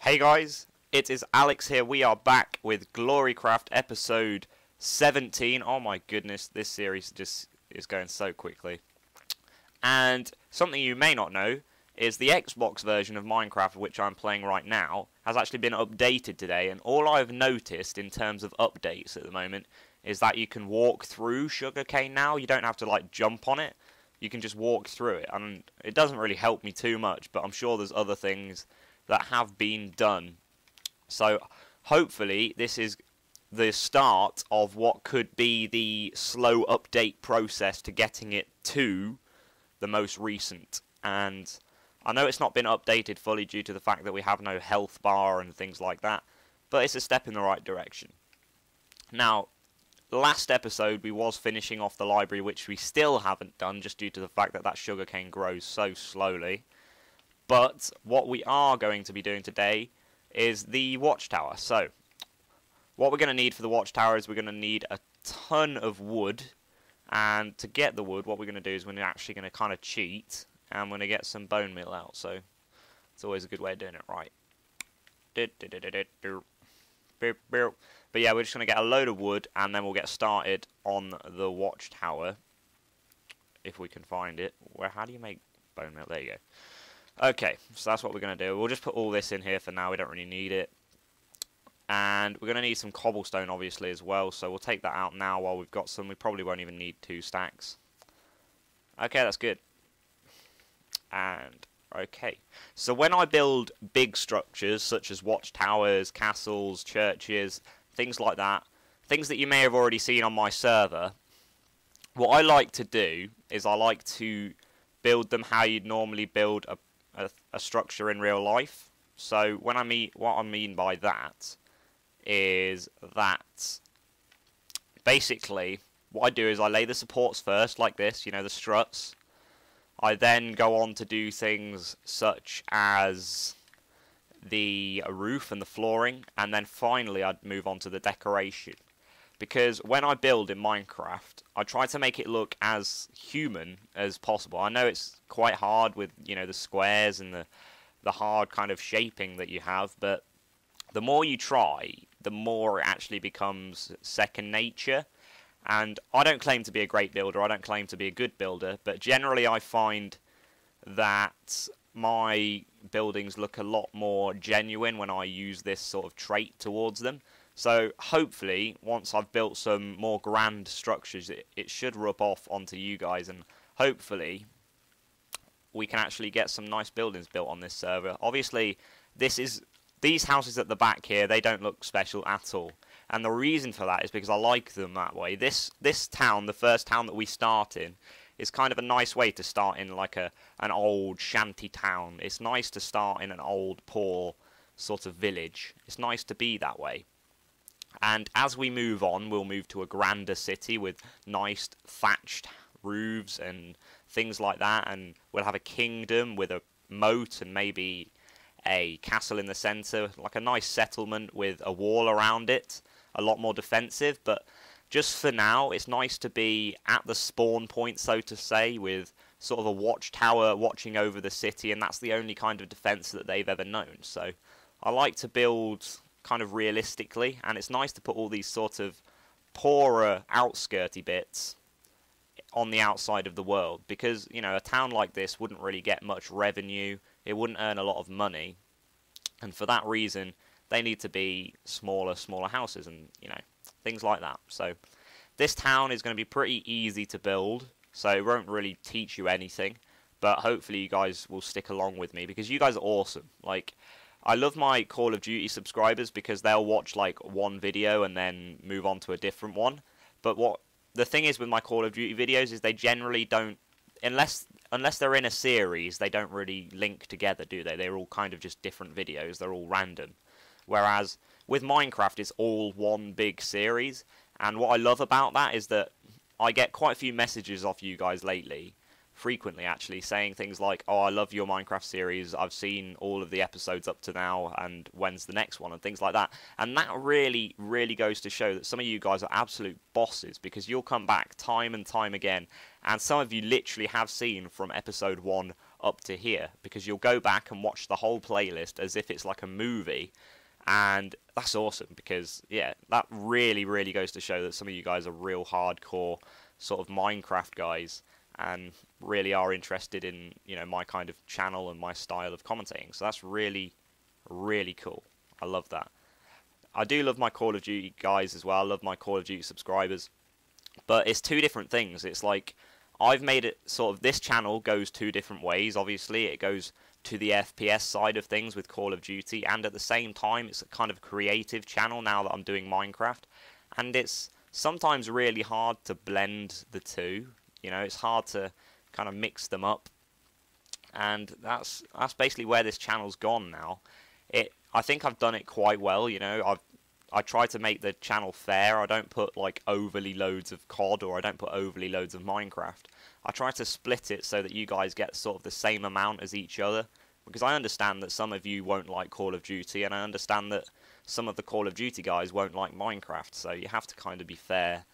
Hey guys, it is Alex here. We are back with GloryCraft episode 17. Oh my goodness, this series just is going so quickly. And something you may not know is the Xbox version of Minecraft, which I'm playing right now, has actually been updated today. And all I've noticed in terms of updates at the moment is that you can walk through sugarcane now. You don't have to like jump on it. You can just walk through it. And it doesn't really help me too much, but I'm sure there's other things that have been done. So hopefully this is the start of what could be the slow update process to getting it to the most recent. And I know it's not been updated fully due to the fact that we have no health bar and things like that, but it's a step in the right direction. Now, last episode we was finishing off the library, which we still haven't done just due to the fact that that sugarcane grows so slowly. But what we are going to be doing today is the Watchtower. So, what we're going to need for the Watchtower is we're going to need a ton of wood. And to get the wood, what we're going to do is we're actually going to kind of cheat. And we're going to get some bone meal out. So, it's always a good way of doing it right. But yeah, we're just going to get a load of wood. And then we'll get started on the Watchtower. If we can find it. How do you make bone meal? There you go. Okay, so that's what we're going to do. We'll just put all this in here for now. We don't really need it. And we're going to need some cobblestone, obviously, as well. So we'll take that out now while we've got some. We probably won't even need 2 stacks. Okay, that's good. And, okay. So when I build big structures, such as watchtowers, castles, churches, things like that, things that you may have already seen on my server, what I like to do is I like to build them how you'd normally build a structure in real life. So what I mean by that is that basically what I do is I lay the supports first, like this, you know, the struts. I then go on to do things such as the roof and the flooring, and then finally I'd move on to the decoration. Because when I build in Minecraft, I try to make it look as human as possible. I know it's quite hard with, you know, the squares and the hard kind of shaping that you have, but the more you try, the more it actually becomes second nature. And I don't claim to be a great builder, I don't claim to be a good builder, but generally I find that my buildings look a lot more genuine when I use this sort of trait towards them. So hopefully, once I've built some more grand structures, it should rub off onto you guys, and hopefully we can actually get some nice buildings built on this server. Obviously, these houses at the back here, they don't look special at all. And the reason for that is because I like them that way. This town, the first town that we start in, is kind of a nice way to start in like an old shanty town. It's nice to start in an old, poor sort of village. It's nice to be that way. And as we move on, we'll move to a grander city with nice thatched roofs and things like that. And we'll have a kingdom with a moat and maybe a castle in the centre. Like a nice settlement with a wall around it. A lot more defensive. But just for now, it's nice to be at the spawn point, so to say, with sort of a watchtower watching over the city. And that's the only kind of defence that they've ever known. So I like to build kind of realistically, and it's nice to put all these sort of poorer outskirty bits on the outside of the world, because, you know, a town like this wouldn't really get much revenue, it wouldn't earn a lot of money, and for that reason they need to be smaller houses and, you know, things like that. So this town is going to be pretty easy to build, so it won't really teach you anything, but hopefully you guys will stick along with me, because you guys are awesome. Like, I love my Call of Duty subscribers because they'll watch like one video and then move on to a different one. But what the thing is with my Call of Duty videos is they generally don't, unless they're in a series, they don't really link together, do they? They're all kind of just different videos. They're all random. Whereas with Minecraft, it's all one big series. And what I love about that is that I get quite a few messages off you guys lately, frequently actually, saying things like, oh, I love your Minecraft series, I've seen all of the episodes up to now, and when's the next one, and things like that. And that really, really goes to show that some of you guys are absolute bosses, because you'll come back time and time again, and some of you literally have seen from episode 1 up to here, because you'll go back and watch the whole playlist as if it's like a movie. And that's awesome, because yeah, that really goes to show that some of you guys are real hardcore sort of Minecraft guys and really are interested in, you know, my kind of channel and my style of commentating. So that's really cool. I love that. I do love my Call of Duty guys as well. I love my Call of Duty subscribers. But it's two different things. It's like, I've made it sort of, this channel goes two different ways, obviously. It goes to the FPS side of things with Call of Duty, and at the same time it's a kind of creative channel now that I'm doing Minecraft. And it's sometimes really hard to blend the two. You know, it's hard to kind of mix them up. And that's basically where this channel's gone now. I think I've done it quite well, you know. I try to make the channel fair. I don't put like overly loads of COD, or I don't put overly loads of Minecraft. I try to split it so that you guys get sort of the same amount as each other, because I understand that some of you won't like Call of Duty, and I understand that some of the Call of Duty guys won't like Minecraft, so you have to kind of be fair.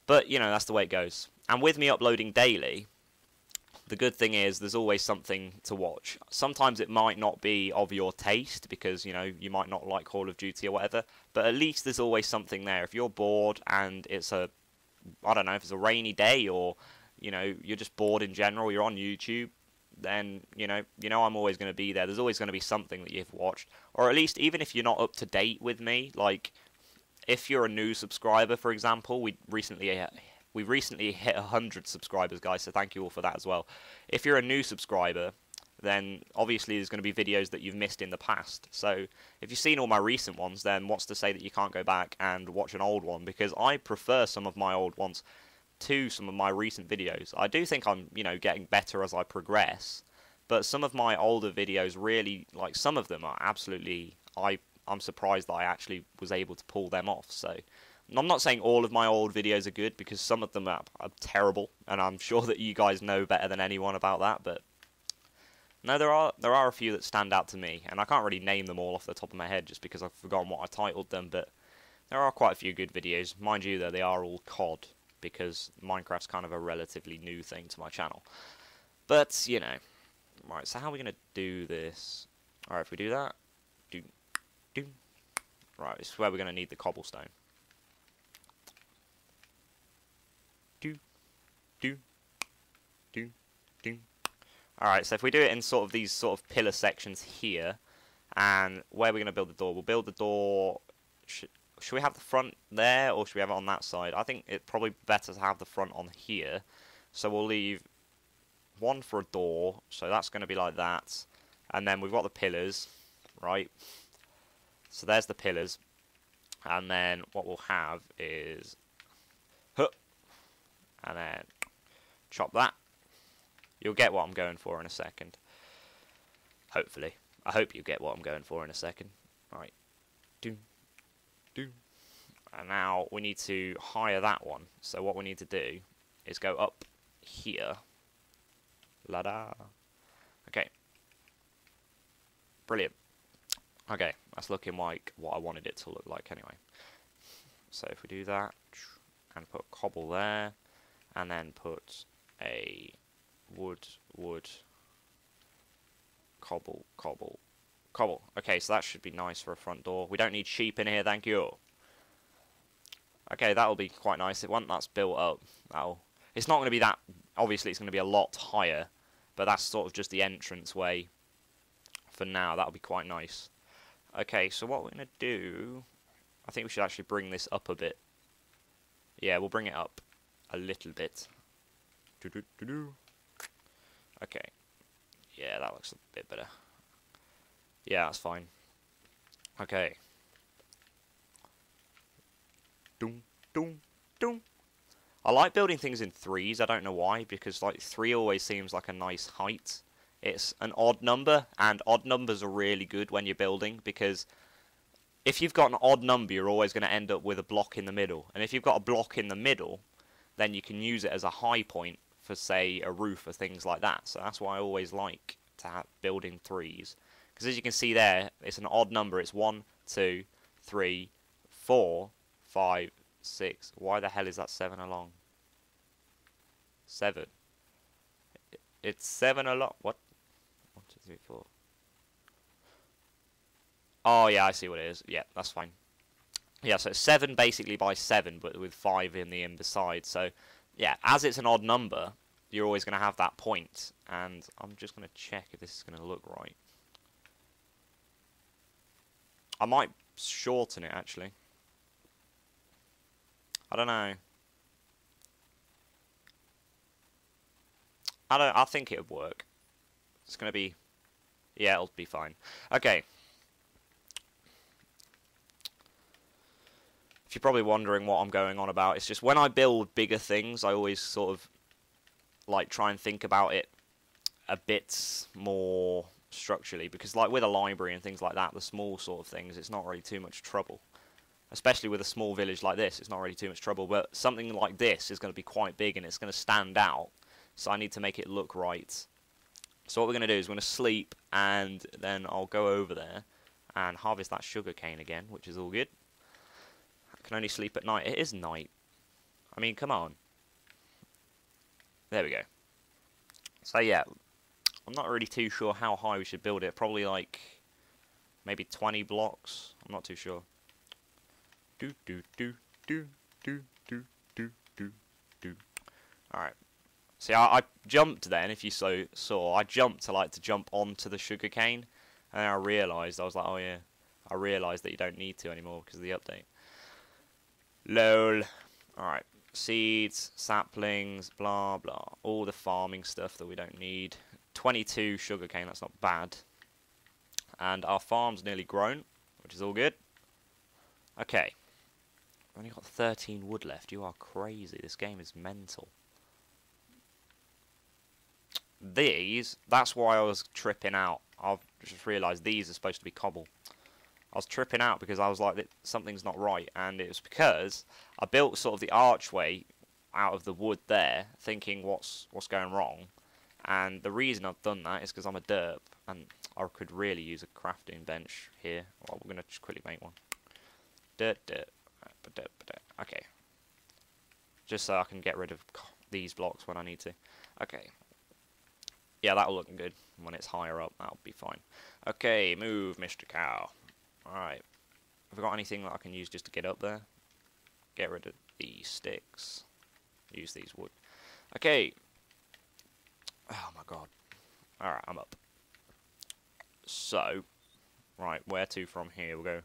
But, you know, that's the way it goes. And with me uploading daily, the good thing is there's always something to watch. Sometimes it might not be of your taste, because, you know, you might not like Call of Duty or whatever, but at least there's always something there. If you're bored and it's a, I don't know, if it's a rainy day, or, you know, you're just bored in general, you're on YouTube, then, you know I'm always going to be there. There's always going to be something that you've watched. Or at least, even if you're not up to date with me, like, if you're a new subscriber, for example, we recently hit 100 subscribers, guys, so thank you all for that as well. If you're a new subscriber, then obviously there's going to be videos that you've missed in the past. So if you've seen all my recent ones, then what's to say that you can't go back and watch an old one? Because I prefer some of my old ones to some of my recent videos. I do think I'm, you know, getting better as I progress, but some of my older videos really, like, some of them are absolutely, I'm surprised that I actually was able to pull them off. So I'm not saying all of my old videos are good, because some of them are terrible, and I'm sure that you guys know better than anyone about that, but no, there are a few that stand out to me, and I can't really name them all off the top of my head just because I've forgotten what I titled them, but there are quite a few good videos. Mind you, though, they are all COD, because Minecraft's kind of a relatively new thing to my channel. But, you know. Right, so how are we going to do this? Alright, if we do that, right, this is where we're going to need the cobblestone. Alright, so if we do it in sort of these sort of pillar sections here, and where we're going to build the door, we'll build the door. Should we have the front there, or should we have it on that side? I think it's probably better to have the front on here. So we'll leave one for a door, so that's going to be like that. And then we've got the pillars, right? So there's the pillars. And then what we'll have is, and then chop that. You'll get what I'm going for in a second. Hopefully. I hope you get what I'm going for in a second. Right. And now we need to hire that one. So what we need to do is go up here. La-da. Okay. Brilliant. Okay, that's looking like what I wanted it to look like anyway. So if we do that, and put cobble there, and then put a wood, cobble. Okay, so that should be nice for a front door. We don't need sheep in here, thank you. Okay, that'll be quite nice. Once that's built up, it's not going to be that, obviously it's going to be a lot higher, but that's sort of just the entrance way for now. That'll be quite nice. Okay, so what we're going to do, I think we should actually bring this up a bit. Yeah, we'll bring it up a little bit. Okay. Yeah, that looks a bit better. Yeah, that's fine. Okay. I like building things in threes. I don't know why, because like 3 always seems like a nice height. It's an odd number, and odd numbers are really good when you're building, because if you've got an odd number, you're always going to end up with a block in the middle. And if you've got a block in the middle, then you can use it as a high point for, say, a roof or things like that. So that's why I always like to build in threes. Because as you can see there, it's an odd number. It's 1, 2, 3, 4, 5, 6. Why the hell is that 7 along? 7. It's 7 a lot. What? 1, 2, 3, 4. Oh, yeah, I see what it is. Yeah, that's fine. Yeah, so it's 7 basically by 7, but with 5 in the end beside. So, yeah, as it's an odd number, you're always going to have that point. And I'm just going to check if this is going to look right. I might shorten it, actually. I don't know. I think it would work. It's going to be... Yeah, it'll be fine. Okay. If you're probably wondering what I'm going on about, it's just when I build bigger things, I always sort of like try and think about it a bit more structurally, because like with a library and things like that, the small sort of things, it's not really too much trouble. Especially with a small village like this, it's not really too much trouble, but something like this is going to be quite big and it's going to stand out, so I need to make it look right. So what we're going to do is we're going to sleep, and then I'll go over there and harvest that sugar cane again, which is all good. I can only sleep at night. It is night. I mean, come on. There we go. So yeah, I'm not really too sure how high we should build it. Probably like maybe 20 blocks. I'm not too sure. Do do do do do do do do do. All right. See, I jumped then. If you saw, I jumped to jump onto the sugar cane, and then I realised I was like, oh yeah, I realised that you don't need to anymore because of the update. Lol. Alright. Seeds, saplings, blah blah. All the farming stuff that we don't need. 22 sugarcane, that's not bad. And our farm's nearly grown, which is all good. Okay. We've only got 13 wood left. You are crazy. This game is mental. These, that's why I was tripping out. I've just realised these are supposed to be cobble. I was tripping out because I was like, something's not right, and it was because I built sort of the archway out of the wood there, thinking what's going wrong, and the reason I've done that is because I'm a derp, and I could really use a crafting bench here. Well, we're going to just quickly make one. Okay. Just so I can get rid of these blocks when I need to. Okay. Yeah, that'll look good when it's higher up. That'll be fine. Okay, move, Mr. Cow. Alright, have I got anything that I can use just to get up there? Get rid of these sticks. Use these wood. Okay. Oh my god. Alright, I'm up. So, right, where to from here? We'll go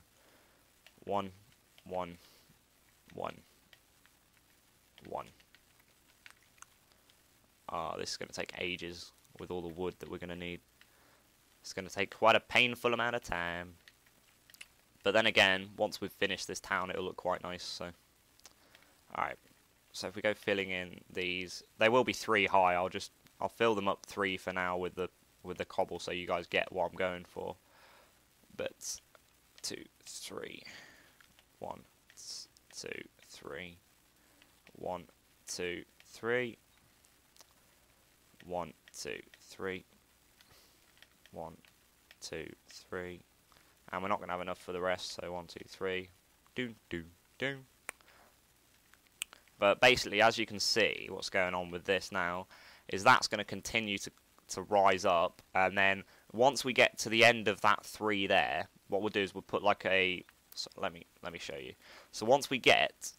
1, 1, 1, 1. This is going to take ages with all the wood that we're going to need. It's going to take quite a painful amount of time. But then again, once we've finished this town, it'll look quite nice. So, alright. So if we go filling in these, they will be 3 high. I'll fill them up 3 for now with the cobble, so you guys get what I'm going for. But 2, 3, 1, 2, 3, 1, 2, 3, 1, 2, 3, 1, 2, 3. And we're not going to have enough for the rest, so 1, 2, 3. Do, do, do. But basically, as you can see, what's going on with this now is that's going to continue to rise up. And then once we get to the end of that 3 there, what we'll do is we'll put like a... So let me show you. So once we get...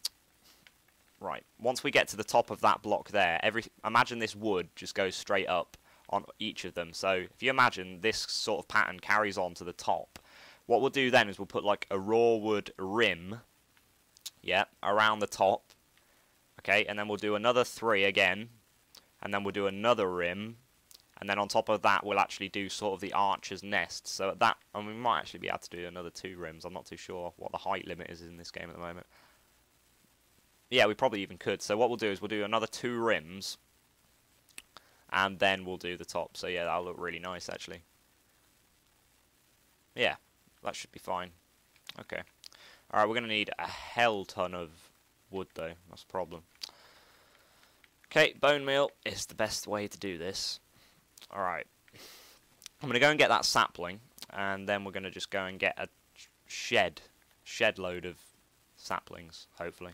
Right, once we get to the top of that block there, imagine this wood just goes straight up on each of them. So if you imagine this sort of pattern carries on to the top, what we'll do then is we'll put like a raw wood rim, yeah, around the top, okay, and then we'll do another 3 again, and then we'll do another rim, and then on top of that we'll actually do sort of the archer's nest. So at that, and we might actually be able to do another 2 rims. I'm not too sure what the height limit is in this game at the moment. Yeah, we probably even could. So what we'll do is we'll do another 2 rims, and then we'll do the top. So yeah, that'll look really nice actually. Yeah. That should be fine. Okay. Alright, we're going to need a hell ton of wood, though. That's the problem. Okay, bone meal is the best way to do this. Alright. I'm going to go and get that sapling, and then we're going to just go and get a shed load of saplings, hopefully.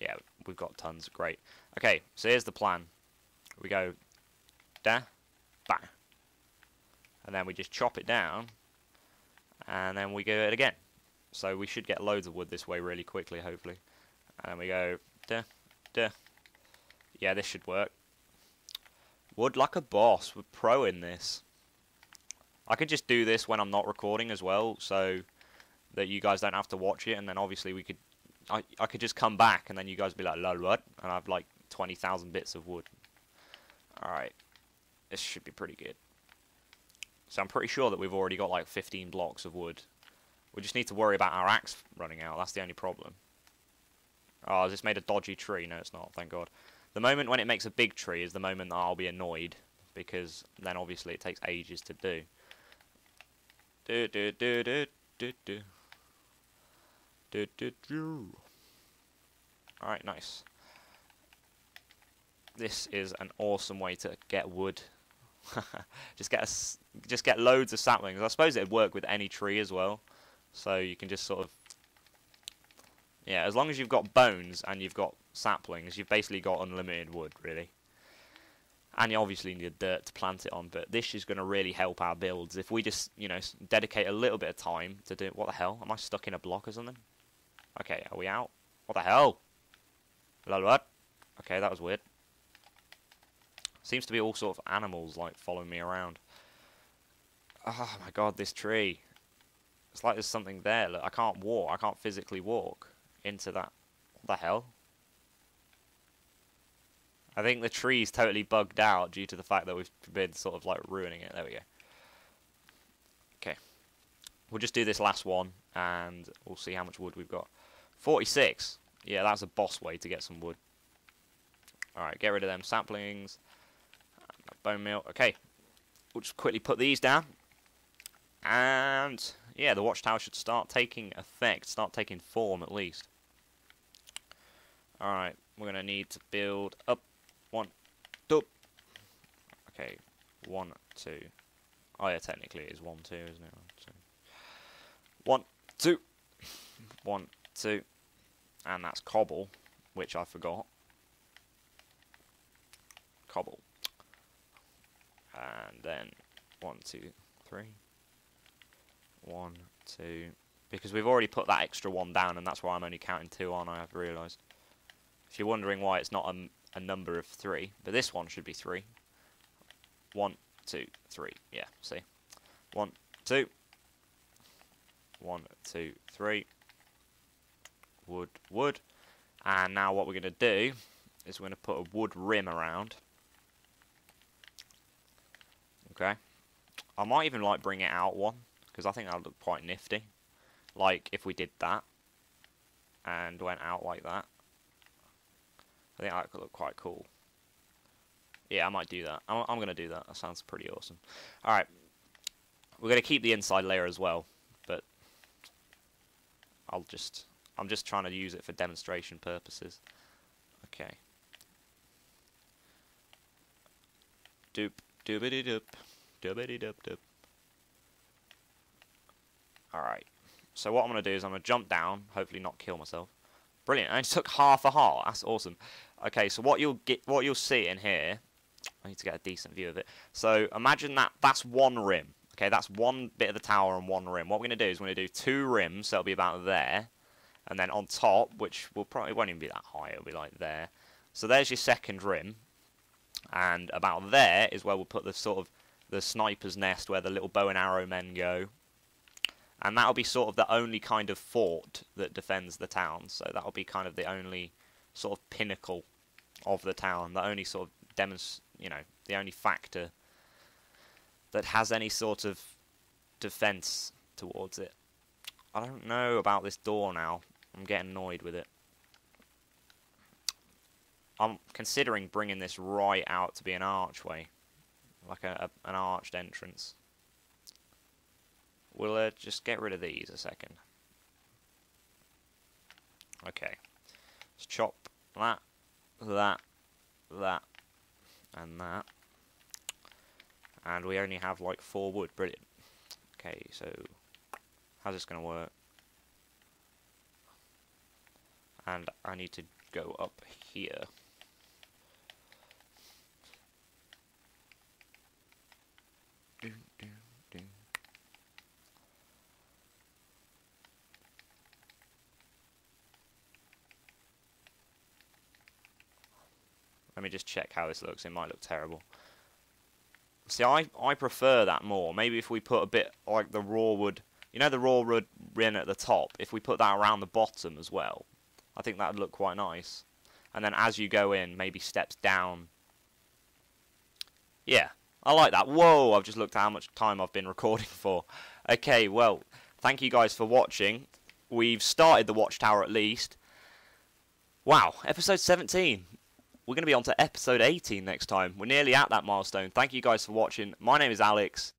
Yeah, we've got tons. Great. Okay, so here's the plan. We go da, bang. And then we just chop it down, and then we do it again. So we should get loads of wood this way really quickly, hopefully. And we go, da, da. Yeah, this should work. Wood like a boss. We're pro in this. I could just do this when I'm not recording as well, so that you guys don't have to watch it, and then obviously we could... I could just come back, and then you guys be like, lol, what? And I have like 20,000 bits of wood. Alright. This should be pretty good. So I'm pretty sure that we've already got like 15 blocks of wood. We just need to worry about our axe running out. That's the only problem. Oh, has this made a dodgy tree? No, it's not. Thank God. The moment when it makes a big tree is the moment that I'll be annoyed, because then obviously it takes ages to do. Alright, nice. This is an awesome way to get wood. just get loads of saplings. I suppose it'd work with any tree as well. So you can just sort of... Yeah, as long as you've got bones and you've got saplings, you've basically got unlimited wood, really. And you obviously need dirt to plant it on, but this is going to really help our builds. If we just, you know, dedicate a little bit of time to do... What the hell? Am I stuck in a block or something? Okay, are we out? What the hell? Lol, what? Okay, that was weird. Seems to be all sort of animals, like, following me around. Oh my god, this tree. It's like there's something there. Look, I can't walk. I can't physically walk into that. What the hell? I think the tree's totally bugged out due to the fact that we've been sort of like ruining it. There we go. Okay. We'll just do this last one and we'll see how much wood we've got. 46. Yeah, that's a boss way to get some wood. Alright, get rid of them saplings. Bone meal. Okay. We'll just quickly put these down. And yeah, the watchtower should start taking effect, start taking form at least. Alright, we're going to need to build up. 1, 2. Okay, 1, 2. Oh yeah, technically it is 1, 2, isn't it? 1, 2. 1, 2. And that's cobble, which I forgot. Cobble. And then 1, 2, 3. 1, 2, because we've already put that extra one down, and that's why I'm only counting 2 on, I've realised. If you're wondering why it's not a number of 3, but this one should be 3. 1, 2, 3, yeah, see? 1, 2. 1, 2, 3. Wood, wood. And now what we're going to do is we're going to put a wood rim around. Okay. I might even like bring it out one, because I think that would look quite nifty. Like, if we did that, and went out like that. I think that could look quite cool. Yeah, I might do that. I'm going to do that. That sounds pretty awesome. Alright. We're going to keep the inside layer as well, but I'm just trying to use it for demonstration purposes. Okay. Doop, doobity doop, doobity doop doop. Alright, so what I'm going to do is I'm going to jump down, hopefully not kill myself. Brilliant, I just took half a heart, that's awesome. Okay, so what you'll see in here, I need to get a decent view of it. So imagine that's one rim, okay, that's one bit of the tower and one rim. What we're going to do is we're going to do 2 rims, so it'll be about there. And then on top, which will probably won't even be that high, it'll be like there. So there's your second rim. And about there is where we'll put the sort of the sniper's nest where the little bow and arrow men go. And that'll be sort of the only kind of fort that defends the town. So that'll be kind of the only sort of pinnacle of the town. The only sort of the only factor that has any sort of defense towards it. I don't know about this door now. I'm getting annoyed with it. I'm considering bringing this right out to be an archway. Like an arched entrance. We'll just get rid of these a second. Okay. Let's chop that, that, that, and that. And we only have like 4 wood. Brilliant. Okay, so how's this going to work? And I need to go up here. Let me just check how this looks. It might look terrible. See, I prefer that more. Maybe if we put a bit like the raw wood, you know, the raw wood rin at the top, if we put that around the bottom as well, I think that would look quite nice. And then as you go in, maybe steps down. Yeah, I like that. Whoa, I've just looked at how much time I've been recording for. Okay, well, thank you guys for watching. We've started the Watchtower at least. Wow, episode 17. We're going to be on to episode 18 next time. We're nearly at that milestone. Thank you guys for watching. My name is Alex.